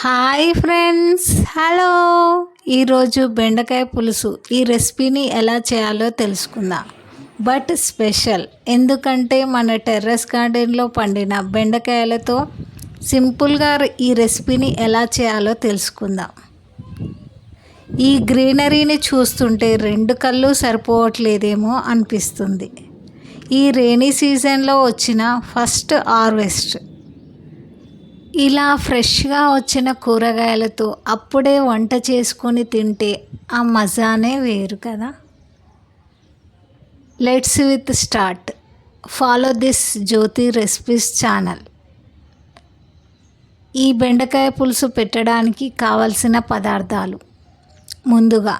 Hi friends, hello. ఈరోజు బెండకాయ పులుసు ఈ రెసిపీని ఎలా చేయాలో తెలుసుకుందాం. బట్ స్పెషల్, ఎందుకంటే మన టెర్రస్ గార్డెన్లో పండిన బెండకాయలతో సింపుల్గా ఈ రెసిపీని ఎలా చేయాలో తెలుసుకుందాం. ఈ గ్రీనరీని చూస్తుంటే రెండు కళ్ళు సరిపోవట్లేదేమో అనిపిస్తుంది. ఈ రెయినీ సీజన్లో వచ్చిన ఫస్ట్ హార్వెస్ట్. ఇలా ఫ్రెష్గా వచ్చిన కూరగాయలతో అప్పుడే వంట చేసుకొని తింటే ఆ మజానే వేరు కదా. Let's with start. Follow this Jyothi recipes channel. ఈ బెండకాయ పులుసు పెట్టడానికి కావలసిన పదార్థాలు: ముందుగా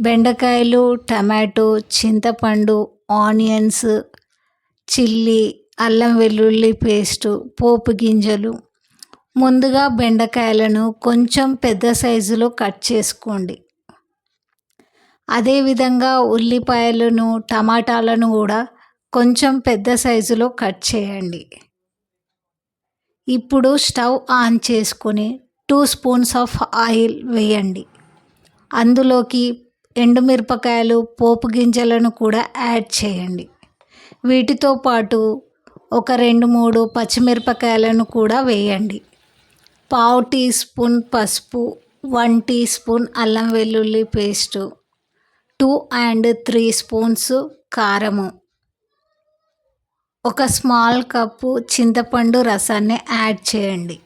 బెండకాయలు, టమాటో, చింతపండు, ఆనియన్స్, చిల్లీ, అల్లం వెల్లుల్లి పేస్టు, పోపు గింజలు. ముందుగా బెండకాయలను కొంచెం పెద్ద సైజులో కట్ చేసుకోండి. అదేవిధంగా ఉల్లిపాయలను, టమాటాలను కూడా కొంచెం పెద్ద సైజులో కట్ చేయండి. ఇప్పుడు స్టవ్ ఆన్ చేసుకొని 2 స్పూన్స్ ఆఫ్ ఆయిల్ వేయండి. అందులోకి ఎండుమిరపకాయలు, పోపు గింజలను కూడా యాడ్ చేయండి. వీటితో పాటు ఒక 2-3 పచ్చిమిరపకాయలను కూడా వేయండి. 1/2 టీ స్పూన్ పసుపు, 1 టీ స్పూన్ అల్లం వెల్లుల్లి పేస్టు, 2 and 3 స్పూన్స్ కారము, ఒక స్మాల్ కప్పు చింతపండు రసాన్ని యాడ్ చేయండి.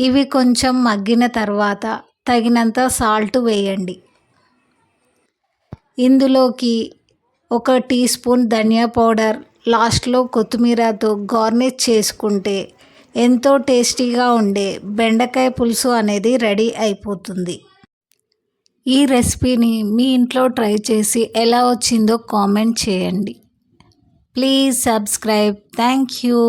ఇవి కొంచెం మగ్గిన తర్వాత తగినంత సాల్ట్ వేయండి. ఇందులోకి 1 టీ స్పూన్ ధనియా పౌడర్, లాస్ట్లో కొత్తిమీరతో గార్నిష్ చేసుకుంటే ఎంతో టేస్టీగా ఉండే బెండకాయ పులుసు అనేది రెడీ అయిపోతుంది. ఈ రెసిపీని మీ ఇంట్లో ట్రై చేసి ఎలా వచ్చిందో కామెంట్ చేయండి. Please subscribe. Thank you.